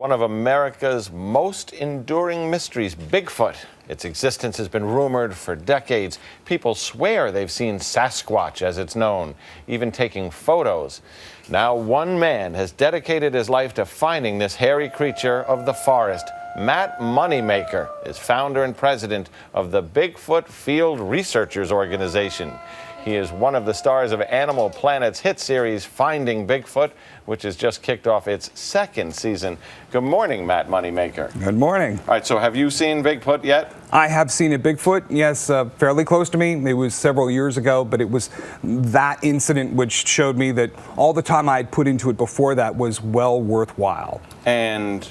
One of America's most enduring mysteries, Bigfoot. Its existence has been rumored for decades. People swear they've seen Sasquatch, as it's known, even taking photos. Now one man has dedicated his life to finding this hairy creature of the forest. Mark Moneymaker is founder and president of the Bigfoot Field Researchers Organization. He is one of the stars of Animal Planet's hit series, Finding Bigfoot, which has just kicked off its second season. Good morning, Mark Moneymaker. Good morning. All right, so have you seen Bigfoot yet? I have seen a Bigfoot, yes, fairly close to me. It was several years ago, but it was that incident which showed me that all the time I had put into it before that was well worthwhile. And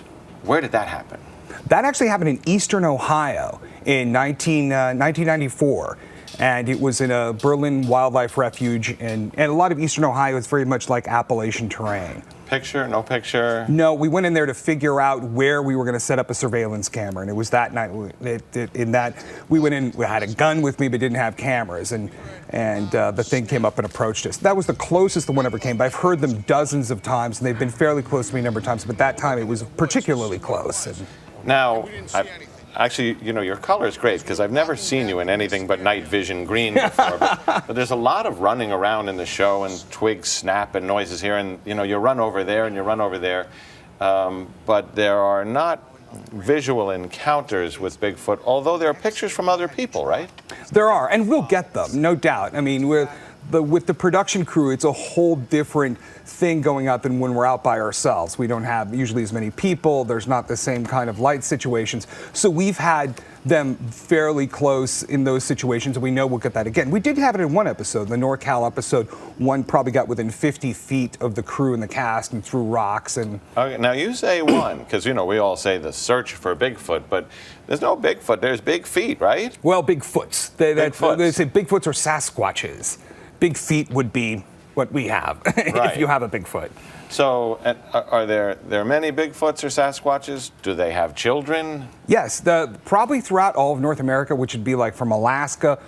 where did that happen? That actually happened in eastern Ohio in 1994. And it was in a Berlin wildlife refuge, and a lot of eastern Ohio is very much like Appalachian terrain. Picture? No picture? No, we went in there to figure out where we were going to set up a surveillance camera, and it was that night. We went in. We had a gun with me, but didn't have cameras, and the thing came up and approached us. That was the closest the one ever came. But I've heard them dozens of times, and they've been fairly close to me a number of times. But that time, it was particularly close. Now, actually, you know, your color is great because I've never seen you in anything but night vision green before. but there's a lot of running around in the show, and twigs snap and noises here, and you know, you run over there and you run over there. But there are not visual encounters with Bigfoot, although there are pictures from other people, right? There are, and we'll get them, no doubt. I mean, with the production crew, it's a whole different thing going out than when we're out by ourselves. We don't have usually as many people. There's not the same kind of light situations. So we've had them fairly close in those situations, and we know we'll get that again. We did have it in one episode, the NorCal episode. One probably got within 50 feet of the crew and the cast and threw rocks. And okay, now you say one, because you know we all say the search for Bigfoot, but there's no Bigfoot. There's big feet, right? Well, Bigfoots. They say Bigfoots or Sasquatches. Big feet would be what we have if you have a Bigfoot. So are there many Bigfoots or Sasquatches? Do they have children? Yes, probably throughout all of North America, which would be like from Alaska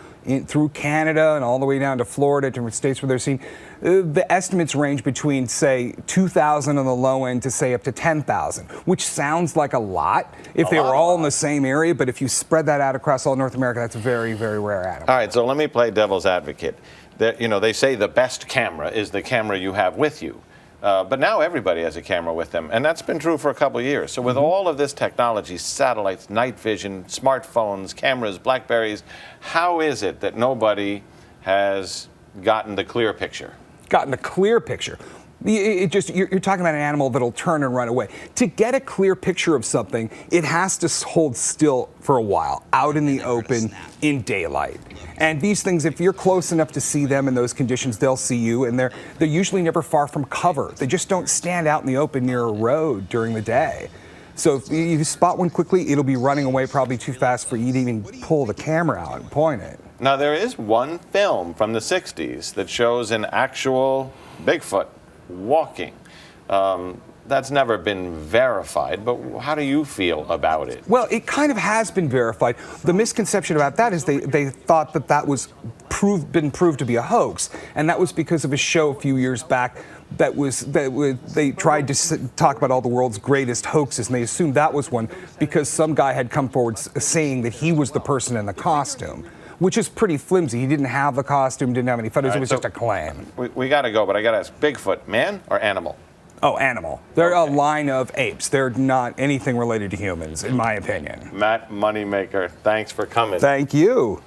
through Canada and all the way down to Florida, different states where they're seen. The estimates range between, say, 2,000 on the low end to, say, up to 10,000, which sounds like a lot if they were all in the same area. But if you spread that out across all North America, that's a very, very rare animal. All right, so let me play devil's advocate. You know, they say the best camera is the camera you have with you. But now everybody has a camera with them, and that's been true for a couple of years. So with all of this technology, satellites, night vision, smartphones, cameras, Blackberries, how is it that nobody has gotten the clear picture? Gotten a clear picture. You're talking about an animal that'll turn and run away. To get a clear picture of something, it has to hold still for a while, out in the open, in daylight. And these things, if you're close enough to see them in those conditions, they'll see you, and they're usually never far from cover. They just don't stand out in the open near a road during the day. So if you spot one quickly, it'll be running away probably too fast for you to even pull the camera out and point it. Now, there is one film from the 60s that shows an actual Bigfoot walking. That's never been verified, but how do you feel about it? Well, it kind of has been verified. The misconception about that is they thought that was been proved to be a hoax, and that was because of a show a few years back they tried to talk about all the world's greatest hoaxes, and they assumed that was one because some guy had come forward saying that he was the person in the costume, which is pretty flimsy. He didn't have the costume, didn't have any photos. Right, it was just a claim. We got to go, but I got to ask, Bigfoot, man or animal? Oh, animal. They're a line of apes. They're not anything related to humans, in my opinion. Mark Moneymaker, thanks for coming. Thank you.